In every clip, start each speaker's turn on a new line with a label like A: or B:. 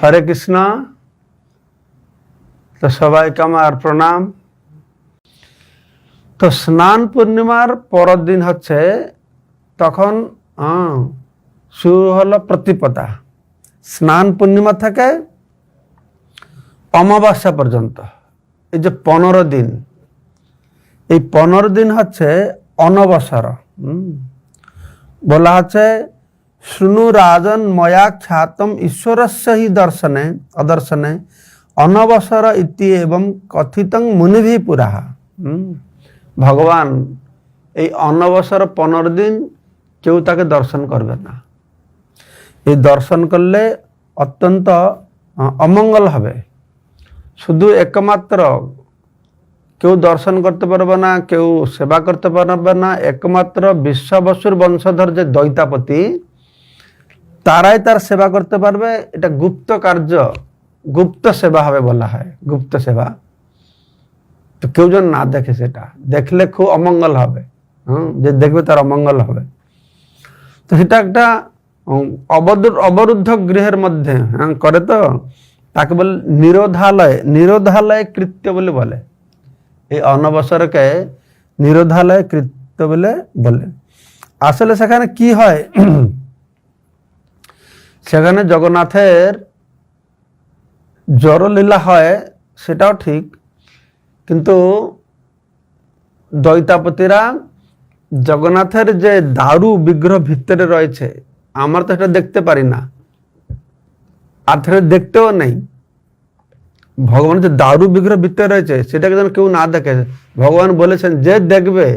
A: হরে কৃষ্ণ। তো সবাইকে আমার প্রণাম। তো স্নান পূর্ণিমার পরের দিন হচ্ছে তখন শুরু হলো প্রতিপদা। স্নান পূর্ণিমা থেকে অমাবস্যা পর্যন্ত এই যে 15 দিন, এই 15 দিন হচ্ছে অনবসর। বলা হচ্ছে শুনু রাজন ময়া খ্যাতম ঈশ্বরস্য হি দর্শনে অদর্শনে অনবসর ইতি এবং কথিতং মুনিভি পুরাহ। ভগবান এই অনবসর 15 দিন কেউ তাকে দর্শন করবে না। এই দর্শন করলে অত্যন্ত অমঙ্গল হবে। শুধু একমাত্র কেউ দর্শন করতে পারবে না, কেউ সেবা করতে পারবে না, একমাত্র বিশ্বাবসুর বংশধর যে দৈতাপতি তারাই তার সেবা করতে পারবে। এটা গুপ্ত কার্য, গুপ্ত সেবা হবে বলা হয়, গুপ্ত সেবা। তো কেউ যেন না দেখে, সেটা দেখলে খুব অমঙ্গল হবে। যে দেখবে তার অমঙ্গল হবে। তো সেটা একটা অবরুদ্ধ গৃহের মধ্যে করে, তো তাকে বলে নিরোধালয়, নিরোধালয় কৃত্য বলে বলে। এই অনবসরকে নিরোধালয় কৃত্য বলে বলে। আসলে সেখানে কি হয়, সেখানে জগন্নাথের জড়লীলা হয়, সেটাও ঠিক, কিন্তু দৈতাপতিরা জগন্নাথের যে দারু বিগ্রহ ভিতরে রয়েছে, আমরা তো এটা দেখতে পারি না, আর দেখতেও নেই। ভগবান যে দারু বিগ্রহ ভিতরে রয়েছে সেটাকে যেন কেউ না দেখে। ভগবান বলেছেন যে দেখবে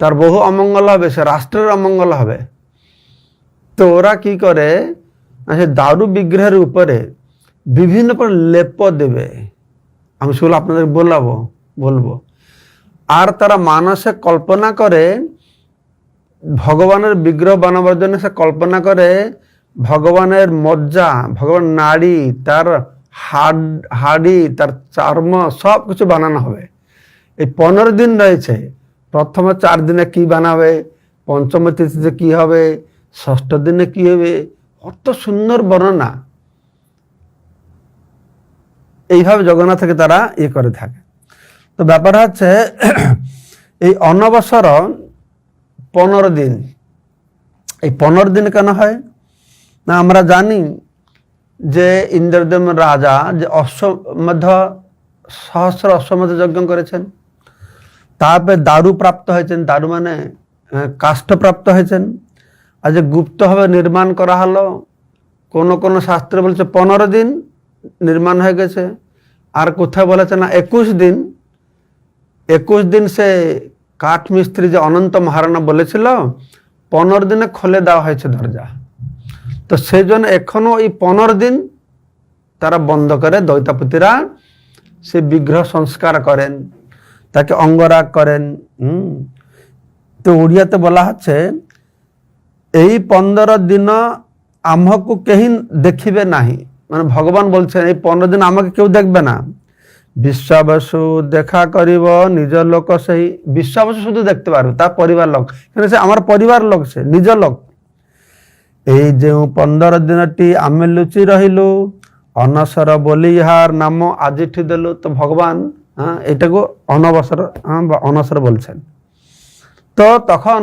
A: তার বহু অমঙ্গল হবে, সে রাষ্ট্রের অমঙ্গল হবে। তো ওরা কি করে, সে দারু বিগ্রহের উপরে বিভিন্ন প্রকার লেপ দেবে। আমি সেগুলো আপনাদের বলবো। আর তারা মানসে কল্পনা করে, ভগবানের বিগ্রহ বানাবার জন্য সে কল্পনা করে ভগবানের মজ্জা, ভগবান নাড়ি, তার হাড়ি, তার চর্ম সব কিছু বানানো হবে। এই 15 দিন রয়েছে। প্রথমে 4 দিনে কি বানাবে, পঞ্চম তিথিতে কি হবে, ষষ্ঠ দিনে কি হবে, কত সুন্দর বর্ণনা। এইভাবে জগন্নাথকে তারা করে থাকে। তো ব্যাপার হচ্ছে এই অনবসর 15 দিন। এই 15 দিন কেন হয় না, আমরা জানি যে ইন্দ্রদেব রাজা যে সহস্র অশ্বমেধ যজ্ঞ করেছেন, তারপরে দারু প্রাপ্ত হয়েছেন, দারু মানে কাষ্ঠ প্রাপ্ত হয়েছেন। আর যে গুপ্তভাবে নির্মাণ করা হলো, কোন শাস্ত্রে বলছে 15 দিন নির্মাণ হয়ে গেছে, আর কোথায় বলেছে না 21 দিন। 21 দিন সে কাঠ মিস্ত্রি যে অনন্ত মহারাণা বলেছিল 15 দিনে খুলে দেওয়া হয়েছে দরজা। তো সেই জন্য এখনো এই 15 দিন তারা বন্ধ করে দৈতাপতিরা সে বিগ্রহ সংস্কার করেন, তাকে অঙ্গরাগ করেন। তো ওড়িয়াতে বলা হচ্ছে এই 15 দিন আম্ভকু কেহি দেখিবে নাহি। মানে ভগবান বলছেন এই 15 দিন আমাকে কেউ দেখবে না। বিশ্বাবসু দেখা করিব নিজ লোক, সেই বিশ্বাবসু শুধু দেখতে পারবে, তার পরিবার লোক। কিন্তু সে আমার পরিবার লোক, সে নিজ লোক। এই যে 15 দিনটি আমি লুচি রহিলু অনসর বলি ইহার নাম আজিঠি দেলু। তো ভগবান এটাকে অনসর বলছেন। তো তখন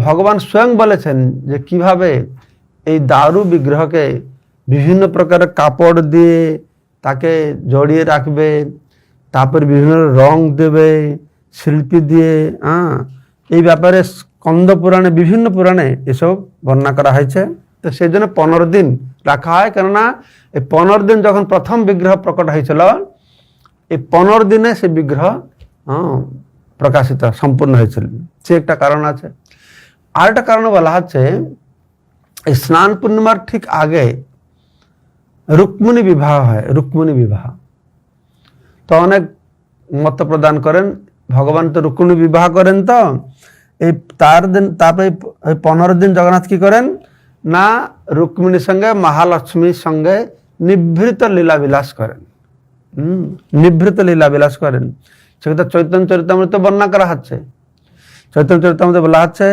A: ভগবান স্বয়ং বলেছেন যে কিভাবে এই দারু বিগ্রহকে বিভিন্ন প্রকারের কাপড় দিয়ে তাকে জড়িয়ে রাখবে, তারপর বিভিন্ন রং দেবে শিল্পী দিয়ে। এই ব্যাপারে স্কন্দ পুরাণে, বিভিন্ন পুরাণে এসব বর্ণনা করা হয়েছে। তো সেই জন্য 15 দিন রাখা হয়, কেননা এই 15 দিন যখন প্রথম বিগ্রহ প্রকট হয়েছিল, এই 15 দিনে সে বিগ্রহ প্রকাশিত সম্পূর্ণ হয়েছিল। সে একটা কারণ আছে। আর একটা কারণ বলা হচ্ছে এই স্নান পূর্ণিমার ঠিক আগে রুক্মিণী বিবাহ হয়। রুক্মিণী বিবাহ তো অনেক মত প্রদান করেন, ভগবান তো রুক্মিণী বিবাহ করেন। তো এই তারপরে 15 দিন জগন্নাথ কি করেন না, রুক্মিণীর সঙ্গে মহালক্ষ্মীর সঙ্গে নিভৃত লীলাবিলাস করেন। নিভৃত লীলাবিলাস করেন। সেটা চৈতন্য চরিতামৃতে বর্ণনা করা হচ্ছে। চৈতন্য চরিতামৃতে বলা হচ্ছে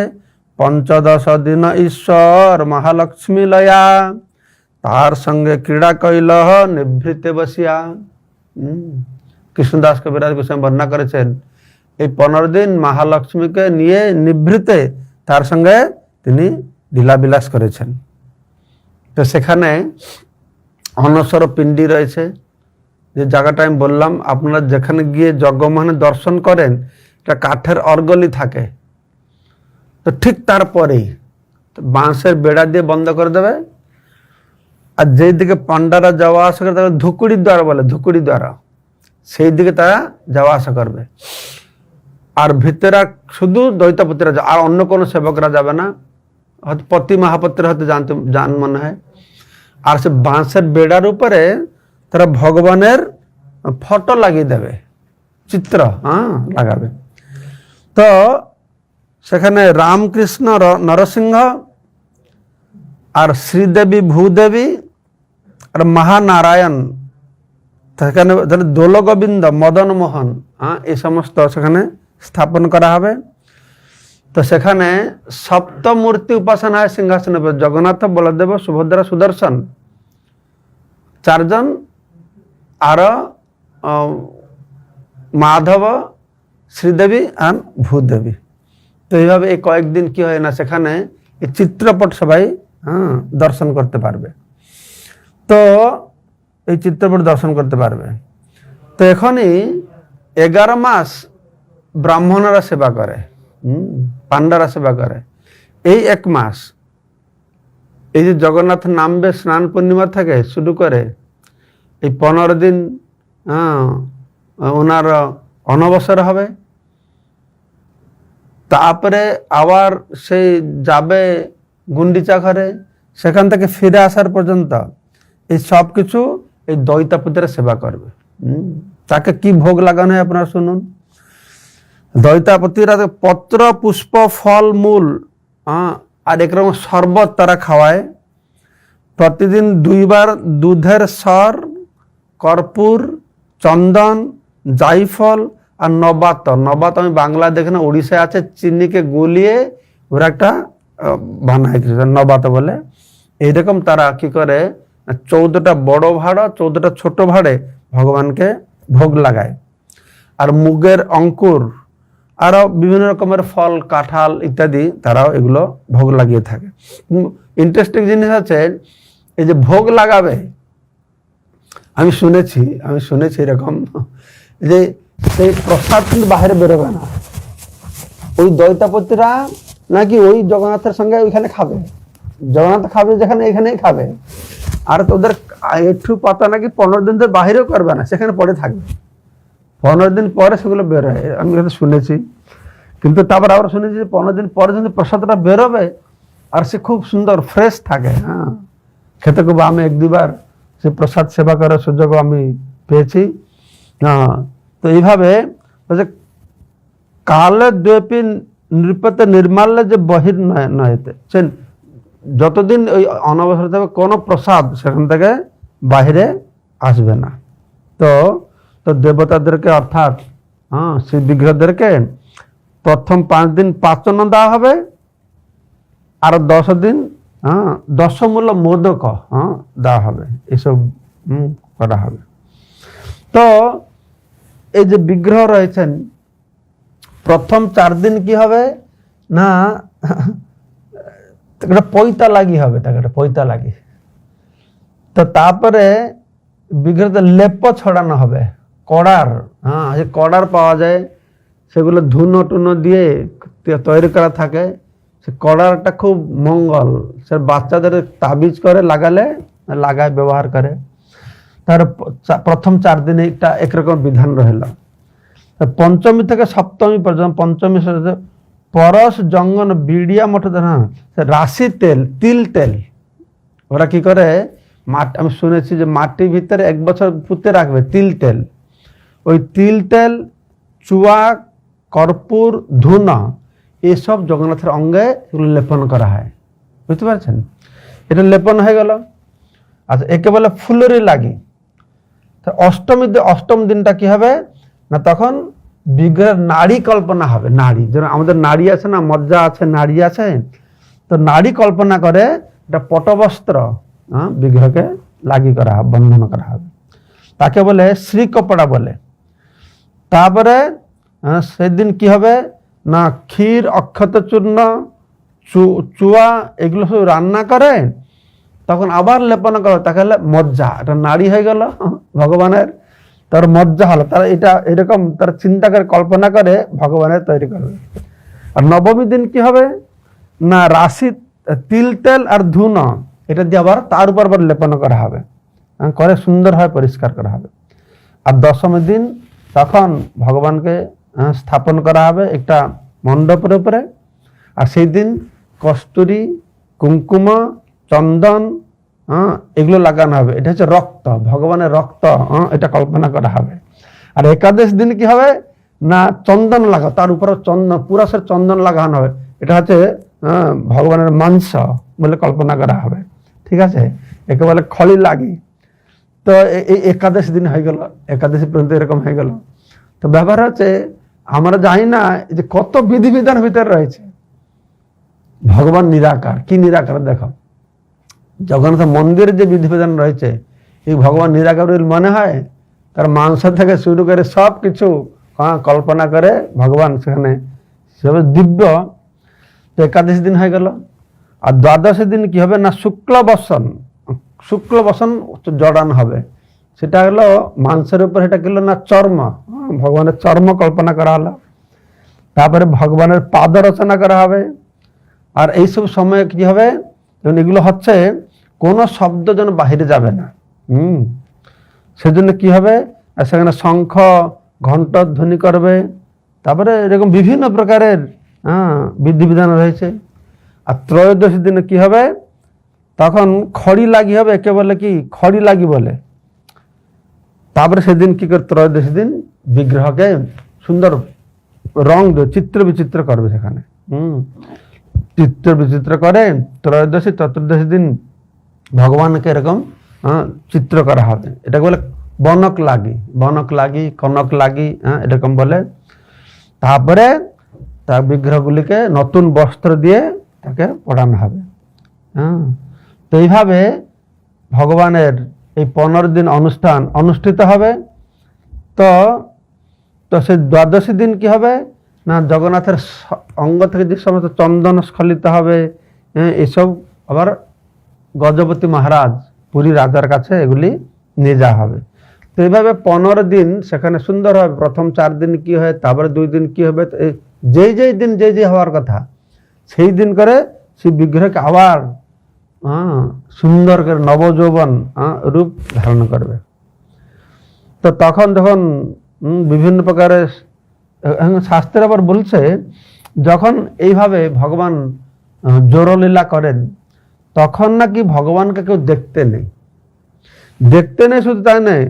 A: 15 দিন ঈশ্বর মহালক্ষ্মী লয়া তার সঙ্গে ক্রীড়া কইল নিভৃতে বসিয়া। কৃষ্ণদাস কবিরাজ গোস্বামী বর্ণনা করেছেন এই 15 দিন মহালক্ষ্মীকে নিয়ে নিভৃতে তার সঙ্গে তিনি লীলাবিলাস করেছেন। তো সেখানে অনসর পিণ্ডি রয়েছে, যে জায়গাটা আমি বললাম, আপনারা যেখানে গিয়ে যজ্ঞমোহনে দর্শন করেন এটা কাঠের অর্গলি থাকে, তো ঠিক তারপরেই বাঁশের বেড়া দিয়ে বন্ধ করে দেবে। আর যেই দিকে পান্ডারা যাওয়া আসা করে তাকে ধুকুড়ি দ্বার বলে, ধুকুড়ি দ্বারা, সেই দিকে তারা যাওয়া আসা করবে। আর ভিতরে শুধু দৈতাপতিরা, আর অন্য কোনো সেবকরা যাবে না, হয়তো পতি মহাপতিরা হয়তো জান মনে হয়। আর সে বাঁশের বেড়ার উপরে তারা ভগবানের ফটো লাগিয়ে দেবে, চিত্র লাগাবে। তো সেখানে রামকৃষ্ণ নরসিংহ আর শ্রীদেবী ভূদেবী আর মহানারায়ণ, সেখানে দোলগোবিন্দ মদন মোহন এই সমস্ত সেখানে স্থাপন করা হবে। তো সেখানে সপ্তমূর্তি উপাসনা হয় সিংহাসনের উপর, জগন্নাথ, বলদেব, সুভদ্রা, সুদর্শন 4 জন, আর মাধব, শ্রীদেবী আর ভূদেবী। তো এইভাবে এই কয়েকদিন কি হয় না, সেখানে এই চিত্রপট সবাই দর্শন করতে পারবে। তো এই চিত্রপট দর্শন করতে পারবে। তো এখনই 11 মাস ব্রাহ্মণরা সেবা করে, পান্ডারা সেবা করে। এই 1 মাস এই যে জগন্নাথ নামবে স্নান পূর্ণিমা থেকে শুরু করে এই 15 দিন ওনার অনবসর হবে। তারপরে আবার সেই যাবে গুন্ডিচা ঘরে, সেখান থেকে ফিরে আসার পর্যন্ত এই সব কিছু এই দৈতাপতিরা সেবা করবে। তাকে কি ভোগ লাগানো হয় আপনারা শুনুন। দৈতাপতিরা পত্র, পুষ্প, ফল, মূল আর একরকম শরবত তারা খাওয়ায়। প্রতিদিন 2 বার দুধের সর, কর্পূর, চন্দন, জাইফল আর নবাত। নবাত আমি বাংলা দেখি না, উড়িষ্যায় আছে, চিনিকে গুলিয়ে ওরা একটা বানায়, নবাত বলে। এইরকম তারা কি করে, 14টা বড় ভাড়, 14টা ছোট ভাড়ে ভগবানকে ভোগ লাগায়। আর মুগের অঙ্কুর, আরও বিভিন্ন রকমের ফল, কাঁঠাল ইত্যাদি তারাও এগুলো ভোগ লাগিয়ে থাকে। ইন্টারেস্টিং জিনিস আছে, এই যে ভোগ লাগাবে, আমি শুনেছি এরকম যে সেই প্রসাদ কিন্তু বাইরে বেরোবে না। ওই দৈতাপতিরা নাকি ওই জগন্নাথের সঙ্গে ওইখানে খাবে, জগন্নাথ খাবে যেখানে, এখানেই খাবে। আর তোদের একটু পাতা নাকি 15 দিন ধরে বাহিরেও করবে না, সেখানে পড়ে থাকবে। 15 দিন পরে সেগুলো বেরোয়, আমি শুনেছি। কিন্তু তারপর আবার শুনেছি যে 15 দিন পরে কিন্তু প্রসাদটা বেরোবে আর সে খুব সুন্দর ফ্রেশ থাকে। খেতে খুব, আমি 1-2 বার সে প্রসাদ সেবা করার সুযোগ আমি পেয়েছি। তো এইভাবে কালে দ্বৈপী নৃপতে নির্মাল্যে যে বহির নয়তে, যতদিন ওই অনবসর থাকবে কোনো প্রসাদ সেখান থেকে বাহিরে আসবে না। তো দেবতাদেরকে অর্থাৎ সেই বিগ্রহদেরকে প্রথম 5 দিন পাচন দেওয়া হবে, আর 10 দিন দশমূল্য মোদক দেওয়া হবে, এসব করা হবে। তো এই যে বিগ্রহ রয়েছেন, প্রথম 4 দিন কি হবে না, পৈতা লাগি হবে, তাকে পৈতা লাগি। তো তারপরে বিগ্রহতে লেপ ছড়ানো হবে, কড়ার, যে কড়ার পাওয়া যায়, সেগুলো ধুনো টুনো দিয়ে তৈরি করা থাকে। সে কড়ারটা খুব মঙ্গল, সে বাচ্চাদের তাবিজ করে লাগায় ব্যবহার করে। তার প্রথম 4 দিনে একটা একরকম বিধান রইল। পঞ্চমী থেকে সপ্তমী পর্যন্ত, পঞ্চমী পরশ জঙ্গন বিড়িয়া মঠ, রাশি তেল, তিল তেল ওরা কি করে, আমি শুনেছি যে মাটির ভিতরে 1 বছর পুঁতে রাখবে তিল তেল। ওই তিল তেল, চুয়া, কর্পূর, ধুনা এসব জগন্নাথের অঙ্গে এগুলো লেপন করা হয়। বুঝতে পারছেন, এটা লেপন হয়ে গেল। আচ্ছা, একে বলে ফুলরি লাগি। অষ্টম দিনটা কি হবে না, তখন বিগ্রহের নারী কল্পনা হবে। নারী, যেমন আমাদের নারী আছে না, মজ্জা আছে, নারী আছে, তো নারী কল্পনা করে একটা পটবস্ত্র বিগ্রহকে লাগি করা হবে, বন্ধন করা হবে, তাকে বলে শ্রী কপড়া বলে। তারপরে সেদিন কি হবে না, ক্ষীর, অক্ষত চূর্ণ, চুয়া এগুলো সব রান্না করে তখন আবার লেপন করা, তাকে হলে মজ্জা, এটা নাড়ি হয়ে গেল ভগবানের, তার মজ্জা হলো, তারা এটা এরকম তার চিন্তা করে কল্পনা করে ভগবানের তৈরি করবে। আর নবমী দিন কি হবে না, রাশি, তিল, তেল আর ধুন এটা দিয়ে আবার তার উপর আবার লেপন করা হবে, করে সুন্দরভাবে পরিষ্কার করা হবে। আর দশমী দিন তখন ভগবানকে স্থাপন করা হবে একটা মণ্ডপের উপরে। আর সেই দিন কস্তুরী, কুঙ্কুম, চন্দন এগুলো লাগানো হবে, এটা হচ্ছে রক্ত, ভগবানের রক্ত, এটা কল্পনা করা হবে। আর একাদশ দিন কি হবে না, চন্দন লাগা, তার উপরে চন্দন, পুরাশের চন্দন লাগানো হবে, এটা হচ্ছে ভগবানের মাংস বলে কল্পনা করা হবে, ঠিক আছে, একে বলে খলি লাগি। তো এই একাদশ দিন হয়ে গেল, একাদশী পর্যন্ত এরকম হয়ে গেল। তো ব্যাপার হচ্ছে আমরা জানি না যে কত বিধিবিধান ভিতরে রয়েছে। ভগবান নিরাকার, কি নিরাকার দেখো, জগন্নাথ মন্দিরের যে বিধিবিধান রয়েছে, এই ভগবান নিরাকার মনে হয়, তার মাংস থেকে শুরু করে সব কিছু কল্পনা করে ভগবান সেখানে সেভাবে দিব্য। তো একাদশী দিন হয়ে গেল। আর দ্বাদশী দিন কি হবে না, শুক্ল বসন জড়ানো হবে, সেটা হলো মাংসের উপর, সেটা গেল না চর্ম, ভগবানের চর্ম কল্পনা করা হলো। তারপরে ভগবানের পাদ রচনা করা হবে। আর এইসব সময় কি হবে, এগুলো হচ্ছে কোনো শব্দ যেন বাহিরে যাবে না, সেজন্য কি হবে, সেখানে শঙ্খ, ঘণ্ট ধ্বনি করবে। তারপরে এরকম বিভিন্ন প্রকারের বিধিবিধান রয়েছে। আর ত্রয়োদশী দিনে কি হবে, তখন খড়ি লাগি হবে, একে বলে কি খড়ি লাগি বলে। তারপরে সেদিন কি করে, ত্রয়োদশী দিন বিগ্রহকে সুন্দর রং চিত্র বিচিত্র করবে, সেখানে চিত্র বিচিত্র করে ত্রয়োদশী চতুর্দশী দিন ভগবানকে এরকম চিত্র করা হবে, এটা বলে বনক লাগি, কনক লাগি, এরকম বলে। তারপরে তার বিগ্রহগুলিকে নতুন বস্ত্র দিয়ে তাকে পড়ানো হবে। তো এইভাবে ভগবানের এই 15 দিন অনুষ্ঠান অনুষ্ঠিত হবে। তো সেই দ্বাদশী দিন কি হবে না, জগন্নাথের অঙ্গ থেকে যে সমস্ত চন্দন স্খলিত হবে, এসব আবার গজপতি মহারাজ পুরী রাজার কাছে এগুলি নিয়ে যাওয়া হবে। তো এইভাবে 15 দিন সেখানে সুন্দর হবে। প্রথম 4 দিন কি হয়, তারপরে 2 দিন কি হবে, যেই দিন যে হওয়ার কথা সেই দিন করে সেই বিগ্রহকে আবার সুন্দর করে নবযৌবন রূপ ধারণ করবে। তো তখন যখন বিভিন্ন প্রকারের শাস্ত্রের আবার বলছে, যখন এইভাবে ভগবান জোরলীলা করেন তখন নাকি ভগবানকে কেউ দেখতে নেই, শুধু তাই নয়,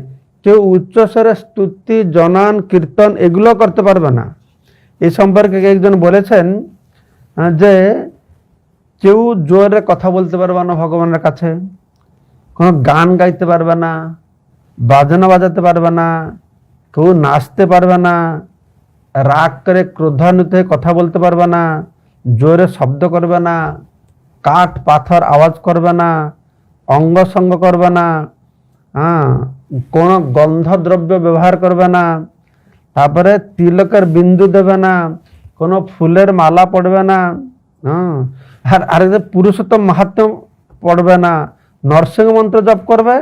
A: কেউ উচ্চস্বরে স্তুতি, জনান, কীর্তন এগুলো করতে পারবে না। এই সম্পর্কে একজন বলেছেন যে কেউ জোরে কথা বলতে পারবে না ভগবানের কাছে, কোনো গান গাইতে পারবে না, বাজনা বাজাতে পারবে না, কেউ নাচতে পারবে না, রাগ করে ক্রোধান্বিত হয়ে কথা বলতে পারবে না, জোরে শব্দ করবে না, কাঠ পাথর আওয়াজ করবে না, অঙ্গ সঙ্গ করবে না, কোনো গন্ধদ্রব্য ব্যবহার করবে না, তারপরে তিলকের বিন্দু দেবে না, কোনো ফুলের মালা পড়বে না, আর পুরুষোত্তম মাহাত্ম্য পড়বে না, নরসিংহ মন্ত্র জপ করবে,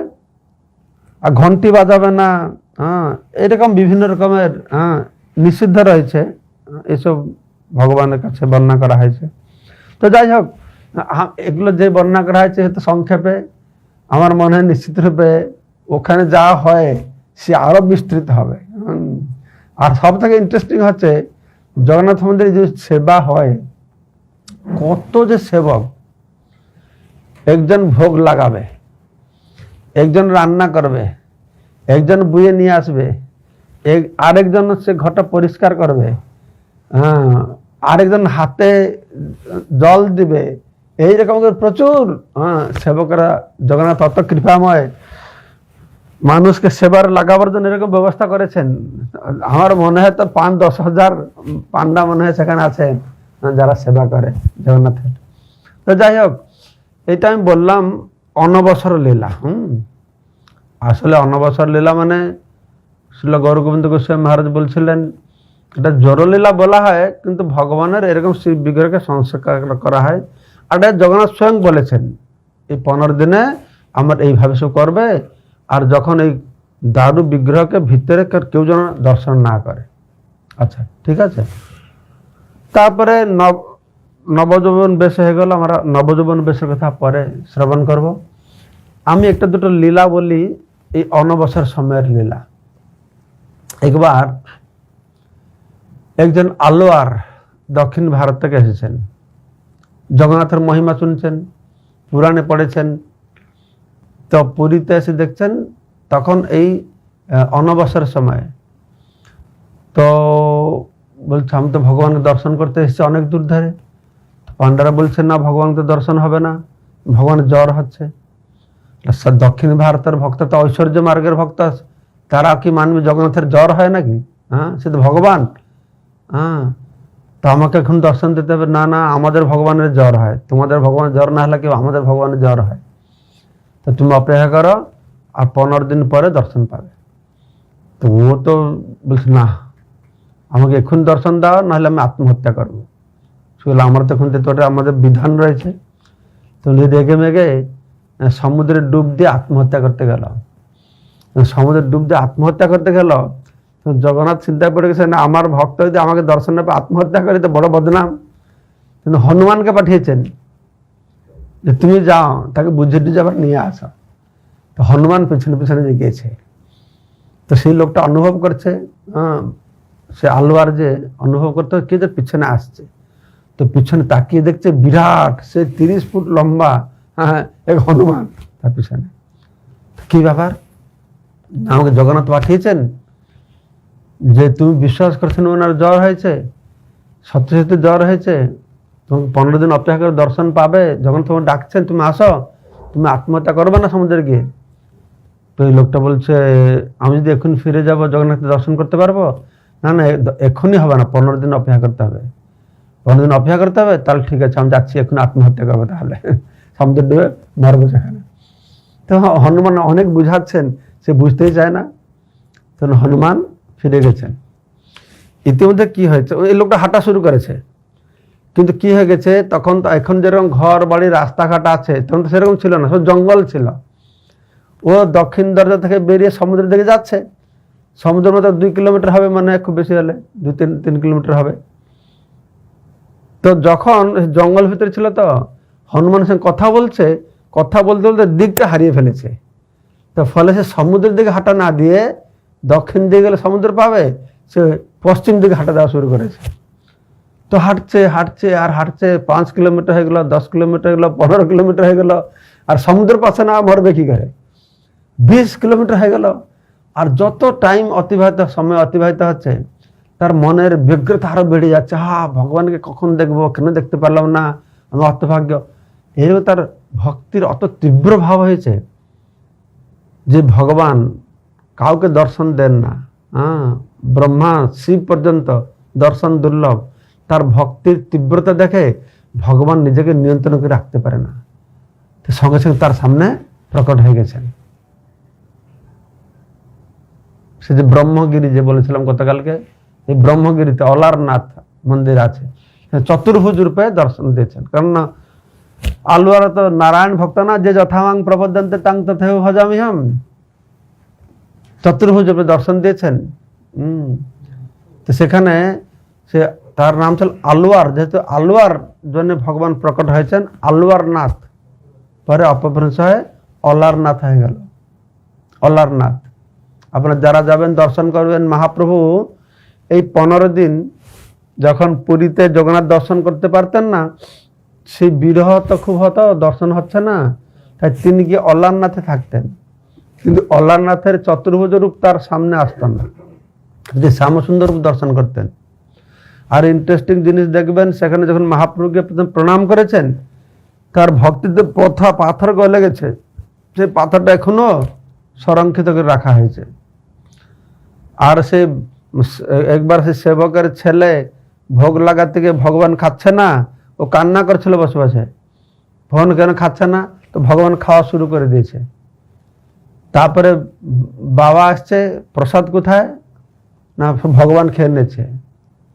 A: আর ঘন্টি বাজাবে না, এরকম বিভিন্ন রকমের নিষিদ্ধ রয়েছে, এসব ভগবানের কাছে বর্ণনা করা হয়েছে। তো যাই হোক, এগুলো যে বর্ণনা করা হয়েছে তো সংক্ষেপে, আমার মনে হয় নিশ্চিত রূপে ওখানে যা হয় সে আরো বিস্তৃত হবে। আর সব থেকে ইন্টারেস্টিং হচ্ছে জগন্নাথ মন্দিরে যে সেবা হয়, কত যে সেবক, একজন ভোগ লাগাবে, একজন রান্না করবে, একজন বুয়ে নিয়ে আসবে, আরেকজন হচ্ছে ঘরটা পরিষ্কার করবে, আরেকজন হাতে জল দিবে, এইরকম প্রচুর সেবকরা, জগন্নাথ অত কৃপাময়, মানুষকে সেবার লাগাবার জন্য এরকম ব্যবস্থা করেছেন। আমার মনে হয় তো 5-10 হাজার পান্ডা মনে হয় সেখানে আছে যারা সেবা করে জগন্নাথের। তো যাই হোক, এটা আমি বললাম অনবসর লীলা। আসলে অনবসর লীলা মানে শ্রীল গৌরগোবিন্দ গোস্বামী মহারাজ বলছিলেন এটা জড়লীলা বলা হয়, কিন্তু ভগবানের এরকম শিব বিগ্রহকে সংস্কার করা হয়। আর এটা জগন্নাথ স্বয়ং বলেছেন এই 15 দিনে আমার এইভাবে সব করবে, আর যখন এই দারু বিগ্রহকে ভিতরে কেউ যেন দর্শন না করে। আচ্ছা ঠিক আছে। তারপরে নবযৌবন বেশ হয়ে গেল। আমরা নবযৌবন বেশের কথা পরে শ্রবণ করব। আমি একটা দুটো লীলা বলি, এই অনবসর সময়ের লীলা। একবার একজন আলোয়ার দক্ষিণ ভারত থেকে এসেছেন, জগন্নাথের মহিমা শুনছেন, পুরাণে পড়েছেন, তো পুরীতে এসে দেখছেন তখন এই অনবসর সময়। তো বলছে আমি তো ভগবানকে দর্শন করতে এসেছি অনেক দূর ধরে। পান্ডারা বলছেন না, ভগবানকে দর্শন হবে না, ভগবানের জ্বর হচ্ছে। দক্ষিণ ভারতের ভক্ত তো ঐশ্বর্য মার্গের ভক্ত, তারা কি মানবে জগন্নাথের জ্বর হয় নাকি? হ্যাঁ, সে তো ভগবান। হ্যাঁ, তো আমাকে এখন দর্শন দিতে হবে? না না, আমাদের ভগবানের জ্বর হয়, তোমাদের ভগবানের জ্বর না হলে কেউ আমাদের ভগবানের জ্বর হয়। তো তুমি অপেক্ষা করো, আর 15 দিন পরে দর্শন পাবে। তো ও তো বলছে না, আমাকে এখন দর্শন দাও, নাহলে আমি আত্মহত্যা করবো। সেগুলো আমরা তো এখন তো আমাদের বিধান রয়েছে। তো উনি রেগে মেগে সমুদ্রে ডুব দিয়ে আত্মহত্যা করতে গেল। সমুদ্রে ডুব দিয়ে আত্মহত্যা করতে গেল, তো জগন্নাথ চিন্তায় পড়ে গেছে, না আমার ভক্ত যদি আমাকে দর্শন না পায় আত্মহত্যা করে তো বড় বদনাম। কিন্তু হনুমানকে পাঠিয়েছেন যে তুমি যাও, তাকে বুঝে টুঝে আবার নিয়ে আসো। তো হনুমান পেছনে পেছনে গিয়েছে। তো সেই লোকটা অনুভব করছে, সে আলোয়ার যে অনুভব করতে কে যে পিছনে আসছে। তো পিছনে তাকিয়ে দেখছে বিরাট, সে 30 ফুট লম্বা এক হনুমান তার পিছনে। কি ব্যাপার, আমাকে জগন্নাথ পাঠিয়েছেন যে তুমি বিশ্বাস করছেন ওনার জ্বর হয়েছে, সত্যি সত্যি জ্বর হয়েছে, তোমাকে 15 দিন অপেক্ষা করে দর্শন পাবে, যখন তোমাকে ডাকছেন তুমি আসো, তুমি আত্মহত্যা করবে না সমুদ্রে গিয়ে? তো এই লোকটা বলছে আমি যদি এখন ফিরে যাব জগন্নাথকে দর্শন করতে পারবো? না না, এখনই হবে না, 15 দিন অপেক্ষা করতে হবে। 15 দিন অপেক্ষা করতে হবে? তাহলে ঠিক আছে, আমি যাচ্ছি, এখন আত্মহত্যা করবো, তাহলে সমুদ্রে ডুবে মরবো সেখানে। তো হনুমান অনেক বুঝাচ্ছেন, সে বুঝতেই চায় না। তখন হনুমান ফিরে গেছেন। ইতিমধ্যে কি হয়েছে, এই লোকটা হাঁটা শুরু করেছে, কিন্তু কি হয়ে গেছে তখন তো এখন যেরকম ঘর বাড়ি রাস্তাঘাট আছে তখন তো সেরকম ছিল না, সব জঙ্গল ছিল। ও দক্ষিণ দরজা থেকে বেরিয়ে সমুদ্রের দিকে যাচ্ছে। সমুদ্রের মতো 2 কিলোমিটার হবে, মানে খুব বেশি হলে 2-3 কিলোমিটার হবে। তো যখন জঙ্গল ভিতরে ছিল, তো হনুমানের সঙ্গে কথা বলছে, কথা বলতে বলতে দিকটা হারিয়ে ফেলেছে। তো ফলে সে সমুদ্রের দিকে হাঁটা না দিয়ে দক্ষিণ দিকে গেলে সমুদ্র পাবে, সে পশ্চিম দিকে হাঁটা দেওয়া শুরু করেছে। তো হাঁটছে হাঁটছে আর হাঁটছে, 5 কিলোমিটার হয়ে গেল, 10 কিলোমিটার হয়ে গেল, 15 কিলোমিটার হয়ে গেল, আর সমুদ্র পাশে না মরবে কি করে? 20 কিলোমিটার হয়ে গেল। আর যত সময় অতিবাহিত হচ্ছে, তার মনের ব্যগ্রতা আরো বেড়ে যাচ্ছে। ভগবানকে কখন দেখবো, কেন দেখতে পারলাম না, আমি অর্থভাগ্য। এরও তার ভক্তির অত তীব্র ভাব হয়েছে যে ভগবান কাউকে দর্শন দেন না, ব্রহ্মা শিব পর্যন্ত দর্শন দুর্লভ। তার ভক্তির তীব্রতা দেখে ভগবান নিজেকে নিয়ন্ত্রণ করে রাখতে পারে না, সঙ্গে সঙ্গে তার সামনে প্রকট হয়ে গেছেন। সে যে ব্রহ্মগিরি যে বলেছিলাম গতকালকে, এই ব্রহ্মগিরিতে অলারনাথ মন্দির আছে, চতুর্ভুজ রূপে দর্শন দিয়েছেন। কারণ আলুয়ারা তো নারায়ণ ভক্ত না, যে যথামাং প্রপদ্যন্তে তাং তথৈব ভজামিহম, চতুর্ভুজ রূপে দর্শন দিয়েছেন। তো সেখানে সে তার নাম ছিল আলুয়ার, যেহেতু আলুয়ার জন্য ভগবান প্রকট হয়েছেন আলুয়ারনাথ, পরে অপভ্রংশ হয়ে অলারনাথ হয়ে গেল। অলারনাথ আপনারা যারা যাবেন দর্শন করবেন, মহাপ্রভু এই 15 দিন যখন পুরীতে জগন্নাথ দর্শন করতে পারতেন না, সেই বিরহ তো খুব হতো, দর্শন হচ্ছে না, তাই তিনি গিয়ে অলারনাথে থাকতেন। কিন্তু অলারনাথের চতুর্ভুজ রূপ তার সামনে আসতেন না, যে শ্যামসুন্দর রূপ দর্শন করতেন। আর ইন্টারেস্টিং জিনিস দেখবেন, সেখানে যখন মহাপ্রভুকে প্রথম প্রণাম করেছেন, তার ভক্তিতে পাথর গলে গেছে, সেই পাথরটা এখনো সংরক্ষিত করে রাখা হয়েছে। আর সে একবার সে সেবকের ছেলে ভোগ লাগাতে গিয়ে ভগবান খাচ্ছে না, ও কান্না করছিল বসে বসে, ভগবান কেন খাচ্ছে না? তো ভগবান খাওয়া শুরু করে দিয়েছে। তারপরে বাবা আসছে, প্রসাদ কোথায়, না ভগবান খেয়ে নিয়েছে।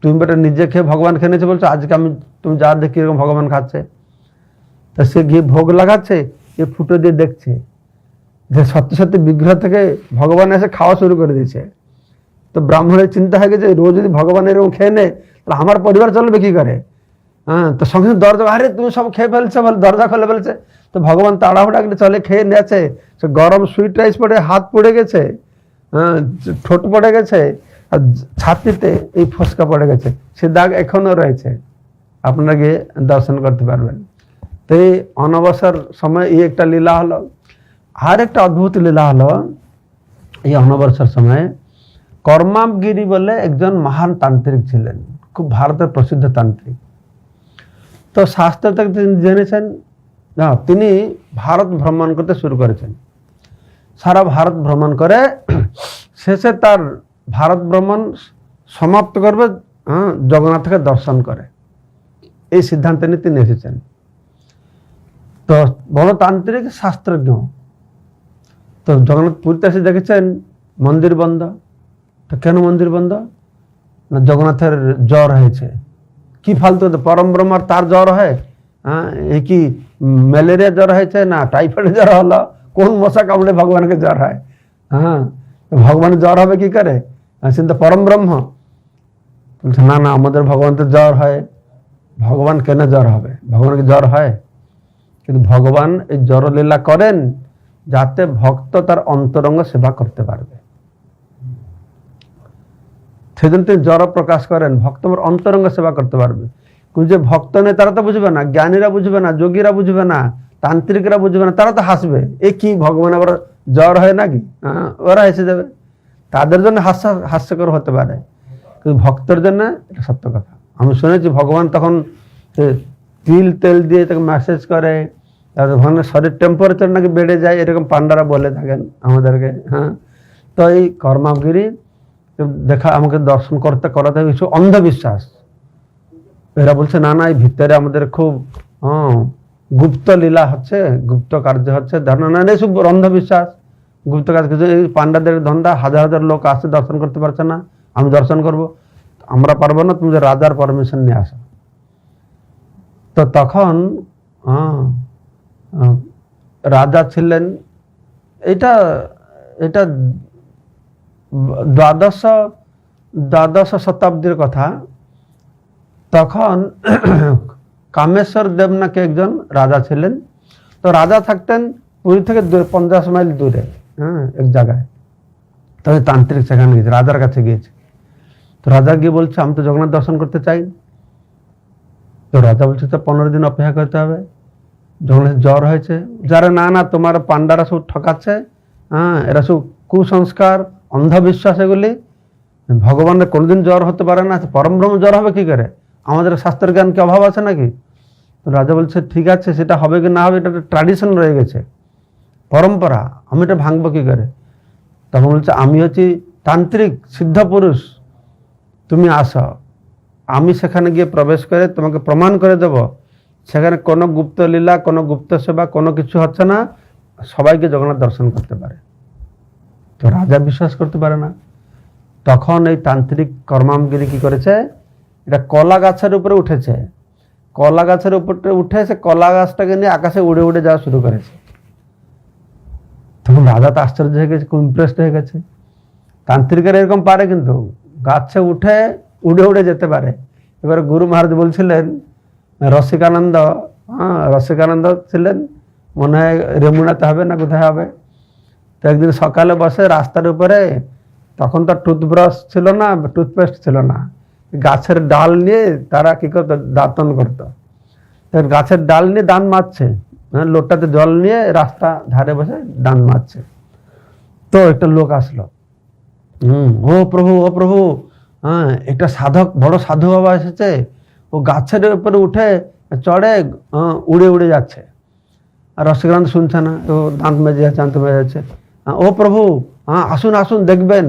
A: তুমি বেটা নিজে খেয়ে ভগবান খেয়ে নিয়েছে বলছো, আজকে আমি তুমি যা দেখি এরকম ভগবান খাচ্ছে। তা সে গিয়ে ভোগ লাগাচ্ছে, এ ফুটো দিয়ে দেখছে যে সত্যি সত্যি বিগ্রহ থেকে ভগবান এসে খাওয়া শুরু করে দিয়েছে। তো ব্রাহ্মণের চিন্তা হয়ে গেছে, রোজ যদি ভগবান এরকম খেয়ে নেয় তাহলে আমার পরিবার চলবে কি করে। হ্যাঁ, তো সঙ্গে সঙ্গে দরজা, আরে তুমি সব খেয়ে ফেলছে বলে দরজা খুলে ফেলছে। তো ভগবান তাড়াহুড়া করে চলে খেয়ে নিয়েছে। সে গরম সুইট রাইস পড়ে হাত পড়ে গেছে, হ্যাঁ, ঠোঁট পড়ে গেছে, আর ছাতিতে এই ফোসকা পড়ে গেছে। সে দাগ এখনো রয়েছে, আপনারা গিয়ে দর্শন করতে পারবেন। তো এই অনবসর সময় এই একটা লীলা হলো। আর একটা অদ্ভুত লীলা হলো, এই অনবসর সময়ে কর্মাবগিরি বলে একজন মহান তান্ত্রিক ছিলেন, খুব ভারতের প্রসিদ্ধ তান্ত্রিক। তো শাস্ত্র থেকে তিনি জেনেছেন, তিনি ভারত ভ্রমণ করতে শুরু করেছেন। সারা ভারত ভ্রমণ করে শেষে তার ভারত ভ্রমণ সমাপ্ত করবে জগন্নাথকে দর্শন করে, এই সিদ্ধান্তে নিয়ে তিনি এসেছেন। তো বড় তান্ত্রিক, শাস্ত্রজ্ঞ। তো জগন্নাথ পুরীতে এসে দেখেছেন মন্দির বন্ধ। তো কেন মন্দির বন্ধ, না জগন্নাথের জ্বর হয়েছে। কি ফালতু, পরম ব্রহ্মার তার জ্বর হয়? হ্যাঁ, এই কি ম্যালেরিয়া জ্বর হয়েছে, না টাইফয়েড জ্বর হলো? কোন মশা কামড়ে ভগবানকে জ্বর হয়? হ্যাঁ, ভগবানের জ্বর হবে কি করে, সে তো পরম ব্রহ্ম। বলছে না না, আমাদের ভগবান তো জ্বর হয়। ভগবান কেন জ্বর হবে, ভগবানকে জ্বর হয়? কিন্তু ভগবান এই জ্বর লীলা করেন যাতে ভক্ত তার অন্তরঙ্গ সেবা করতে পারবে। সেজন্য তিনি জ্বর প্রকাশ করেন, ভক্ত অন্তরঙ্গ সেবা করতে পারবে। কিন্তু যে ভক্ত নেই তারা তো বুঝবে না, জ্ঞানীরা বুঝবে না, যোগীরা বুঝবে না, তান্ত্রিকরা বুঝবে না, তারা তো হাসবে, এ কি ভগবান আবার জ্বর হয় নাকি, ওরা হেসে যাবে। তাদের জন্য হাস্যকর হতে পারে, কিন্তু ভক্তের জন্য এটা সত্য কথা। আমি শুনেছি ভগবান তখন তিল তেল দিয়ে তাকে ম্যাসেজ করে, ভগবানের শরীর টেম্পারেচার নাকি বেড়ে যায়, এরকম পান্ডারা বলে থাকেন আমাদেরকে। হ্যাঁ, তো এই কর্মাবগিরি দেখা আমাকে দর্শন করতে করাতে কিছু অন্ধবিশ্বাস। এরা বলছে না না, এই ভিতরে আমাদের খুব গুপ্ত লীলা হচ্ছে, গুপ্ত কার্য হচ্ছে, ধারণা না, এসব অন্ধবিশ্বাস, গুপ্ত কাজ কিছু। এই পান্ডাদের ধন্দা, হাজার হাজার লোক আসছে দর্শন করতে পারছে না, আমি দর্শন করব। আমরা পারবো না, তুমি রাজার পারমিশন নিয়ে আসো। তো তখন রাজা ছিলেন, এটা এটা দ্বাদশ শতাব্দীর কথা। তখন কামেশ্বর দেব নাকি একজন রাজা ছিলেন। তো রাজা থাকতেন পুরী থেকে 50 মাইল দূরে, হ্যাঁ, এক জায়গায়। তবে তান্ত্রিক সেখানে গিয়েছে, রাজার কাছে গিয়েছে। তো রাজা গিয়ে বলছে আমি তো জগন্নাথ দর্শন করতে চাই। তো রাজা বলছে তো 15 দিন অপেক্ষা করতে হবে, জগন্নাথ জ্বর হয়েছে। যারা না না তোমার পান্ডারা সব ঠকাচ্ছে, হ্যাঁ, এরা সব কুসংস্কার, অন্ধবিশ্বাস, এগুলি ভগবানের কোনোদিন জ্বর হতে পারে না, পরম ব্রহ্ম জ্বর হবে কি করে, আমাদের শাস্ত্রের জ্ঞান কি অভাব আছে নাকি? তো রাজা বলছে ঠিক আছে, সেটা হবে কি না হবে, এটা ট্র্যাডিশন রয়ে গেছে, পরম্পরা, আমি এটা ভাঙবো কি করে? তখন বলছে আমি হচ্ছি তান্ত্রিক সিদ্ধ পুরুষ, তুমি আসো, আমি সেখানে গিয়ে প্রবেশ করে তোমাকে প্রমাণ করে দেব সেখানে কোনো গুপ্ত লীলা, কোনো গুপ্ত সেবা, কোনো কিছু হচ্ছে না, সবাইকে জগন্নাথ দর্শন করতে পারে। তো রাজা বিশ্বাস করতে পারে না। তখন এই তান্ত্রিক কর্মামগিরি কি করেছে, এটা কলা গাছের উপরে উঠেছে, কলা গাছের উপরে উঠে সে কলা গাছটাকে নিয়ে আকাশে উড়ে উড়ে যাওয়া শুরু করেছে। তখন রাজা তো আশ্চর্য হয়ে গেছে, খুব ইমপ্রেসড হয়ে গেছে। তান্ত্রিকের এরকম পারে, কিন্তু গাছে উঠে উড়ে উড়ে যেতে পারে। এবারে গুরু মহারাজ বলছিলেন, রসিকানন্দ, রসিকানন্দ ছিলেন মনে হয় রেমুনাতে হবে না কোথায় হবে। তো একদিন সকালে বসে রাস্তার উপরে, তখন তো টুথব্রাশ ছিল না, টুথপেস্ট ছিল না, গাছের ডাল নিয়ে তারা কি করতো, দাঁতন করতো। গাছের ডাল নিয়ে দান মাজছে, লোটাতে জল নিয়ে রাস্তা ধারে বসে দান মাজছে। তো একটা লোক আসলো, ও প্রভু, ও প্রভু, হ্যাঁ, একটা সাধক, বড় সাধু বাবা এসেছে, ও গাছের উপরে উঠে চড়ে উড়ে উড়ে যাচ্ছে। আর রসিকানন্দ শুনছে না, ও দাঁত মেজে যাচ্ছে, দাঁত মেজে যাচ্ছে। ও প্রভু, হ্যাঁ আসুন আসুন দেখবেন।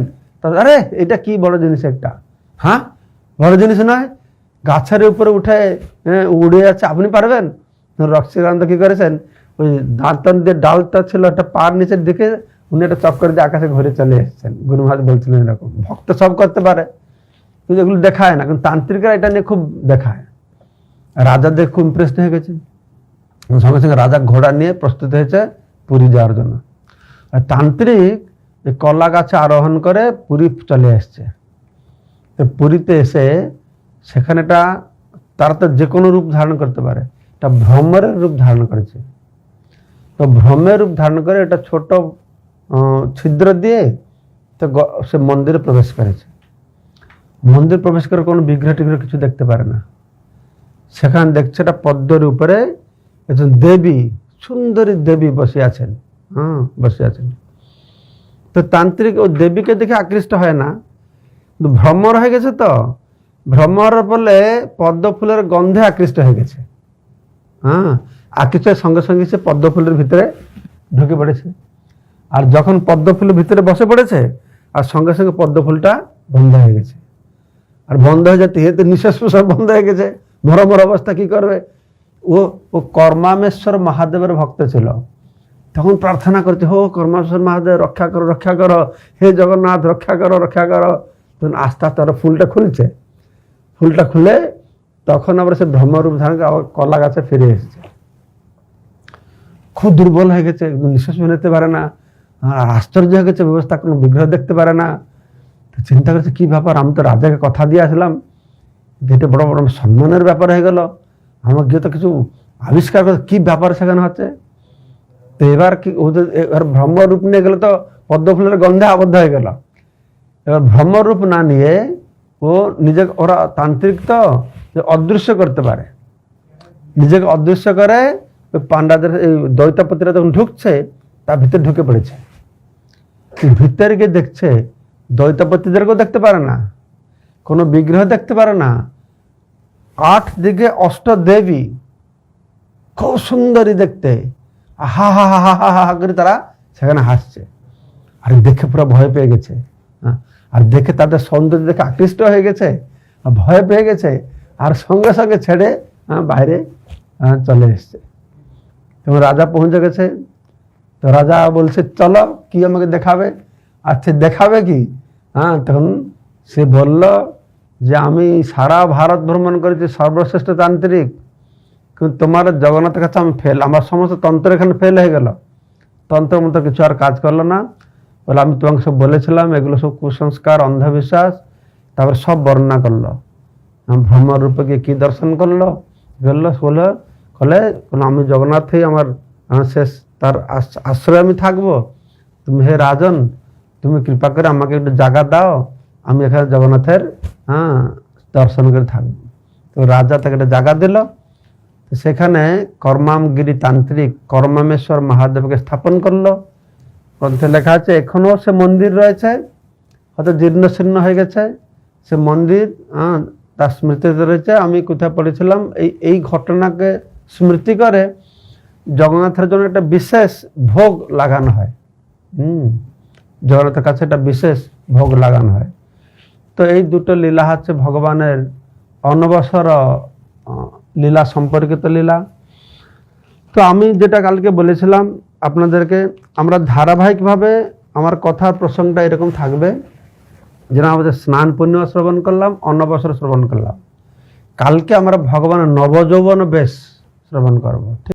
A: আরে এটা কি বড় জিনিস একটা, হ্যাঁ বড় জিনিস নয়, গাছের উপরে উঠে উড়ে যাচ্ছে, আপনি পারবেন? রসিকানন্দ কি করেছেন, ওই দাঁতন দিয়ে ডালটা ছিল একটা পার নিচের দিকে, উনি একটা চক্কর দিয়ে আকাশে ঘুরে চলে এসেছেন। গুরু মহারাজ বলছিলেন এরকম। ভক্ত সব করতে পারে কিন্তু এগুলো দেখায় না, কিন্তু তান্ত্রিকরা এটা নিয়ে খুব দেখায়। রাজাদের খুব ইমপ্রেসড হয়ে গেছে, সঙ্গে সঙ্গে রাজা ঘোড়া নিয়ে প্রস্তুত হয়েছে পুরী যাওয়ার জন্য। আর তান্ত্রিক এই কলা গাছে আরোহণ করে পুরী চলে এসছে। তো পুরীতে এসে সেখানে তারা তো যে কোনো রূপ ধারণ করতে পারে, এটা ভ্রমরের রূপ ধারণ করেছে। তো ভ্রমের রূপ ধারণ করে এটা ছোট ছিদ্র দিয়ে তো সে মন্দিরে প্রবেশ করেছে। মন্দির প্রবেশ করে কোনো বিগ্রহ টিগ্রহ কিছু দেখতে পারে না। সেখানে দেখছে একটা পদ্মের উপরে একজন দেবী, সুন্দরী দেবী বসে আছেন। বসে আছেন। তো তান্ত্রিক ও দেবীকে দেখে আকৃষ্ট হয় না, কিন্তু ভ্রমর হয়ে গেছে। তো ভ্রমর বলে পদ্ম ফুলের গন্ধে আকৃষ্ট হয়ে গেছে। আকৃষ্ট সঙ্গে সঙ্গে সে পদ্ম ফুলের ভিতরে ঢুকে পড়েছে। আর যখন পদ্ম ফুলের ভিতরে বসে পড়েছে, আর সঙ্গে সঙ্গে পদ্ম ফুলটা বন্ধ হয়ে গেছে। আর বন্ধ হয়ে যেতে এতে নিঃশ্বাস প্রশ্বাস বন্ধ হয়ে গেছে। ভ্রমর অবস্থা কি করবে? ও কর্মামেশ্বর মহাদেবের ভক্ত ছিল। তখন প্রার্থনা করছে, হো কর্মামেশ্বর মহাদেব রক্ষা করো, রক্ষা করো, হে জগন্নাথ রক্ষা করো, রক্ষা করো। তখন আস্তে আস্তে আরো ফুলটা খুলছে। ফুলটা খুলে তখন আবার সে ব্রহ্মরূপ ধারণ করে আবার কলা গাছে ফিরে এসেছে। খুব দুর্বল হয়ে গেছে, নিঃশ্বাস নিতে পারে না। আর আশ্চর্য হয়ে গেছে, ব্যবস্থা কোনো বিগ্রহ দেখতে পারে না। চিন্তা করছে কি ব্যাপার, আমি তো রাজাকে কথা দিয়ে আসলাম, যেটা বড় বড় সম্মানের ব্যাপার হয়ে গেল, আমার গিয়ে তো কিছু আবিষ্কার করে কি ব্যাপার সেখানে হচ্ছে। তো এবার কি ওদের এবার ব্রহ্মরূপ নিয়ে গেলে তো পদ্ম ফুলের গন্ধে আবদ্ধ হয়ে গেল। এবার ব্রহ্মরূপ না নিয়ে ও নিজেকে, ওরা তান্ত্রিক তো অদৃশ্য করতে পারে, নিজেকে অদৃশ্য করে ওই পান্ডাদের এই দৈতাপতিরা যখন ঢুকছে তার ভিতরে ঢুকে পড়েছে। ভিতরে গিয়ে দেখছে দৈতাপতিদেরকেও দেখতে পারে না, কোনো বিগ্রহ দেখতে পারে না। 8 দিকে অষ্ট দেবী, খুব সুন্দরী দেখতে, হা হা হা হা হা হা করে তারা সেখানে হাসছে। আর দেখে পুরো ভয় পেয়ে গেছে। আর দেখে তাদের সৌন্দর্য দেখে আকৃষ্ট হয়ে গেছে, ভয় পেয়ে গেছে। আর সঙ্গে সঙ্গে ছেড়ে বাইরে চলে এসছে। এবং রাজা পৌঁছে গেছে। তো রাজা বলছে, চলো কি আমাকে দেখাবে? আচ্ছা দেখাবে কি? তখন সে বলল যে আমি সারা ভারত ভ্রমণ করেছি, সর্বশ্রেষ্ঠ তান্ত্রিক, কিন্তু তোমার জগন্নাথের কাছে আমি ফেল, আমার সমস্ত তন্ত্র এখানে ফেল হয়ে গেল, তন্ত্রের মতো কিছু আর কাজ করলো না। বলে আমি তোমাকে সব বলেছিলাম, এগুলো সব কুসংস্কার, অন্ধবিশ্বাস। তারপরে সব বর্ণনা করলো, ভ্রমর রূপে গিয়ে কি দর্শন করলো বলে আমি জগন্নাথই আমার শেষ, তার আশ্রয় আমি থাকবো। তুমি হে রাজন, তুমি কৃপা করে আমাকে একটু জায়গা দাও, আমি এখানে জগন্নাথের দর্শন করে থাকবো। তো রাজা তাকে একটা জায়গা দিল। সেখানে কর্মামগিরি তান্ত্রিক কর্মামেশ্বর মহাদেবকে স্থাপন করলো। গ্রন্থে লেখা আছে এখনো সে মন্দির রয়েছে, হয়তো জীর্ণ শীর্ণ হয়ে গেছে সে মন্দির, তার স্মৃতিতে রয়েছে। আমি কোথায় পড়েছিলাম, এই ঘটনাকে স্মৃতি করে জগন্নাথের জন্য একটা বিশেষ ভোগ লাগানো হয়। জগন্নাথের কাছে একটা বিশেষ ভোগ লাগানো হয়। তো এই দুটো লীলা হচ্ছে ভগবানের অনবসর লীলা সম্পর্কিত লীলা। তো আমি যেটা কালকে বলেছিলাম আপনাদেরকে, আমরা ধারাবাহিকভাবে আমার কথার প্রসঙ্গটা এরকম থাকবে, যেন আমাদের স্নান পূর্ণিমা শ্রবণ করলাম, অন্নবসর শ্রবণ করলাম। কালকে আমরা ভগবানের নবযৌবন বেশ শ্রবণ করব। ঠিক।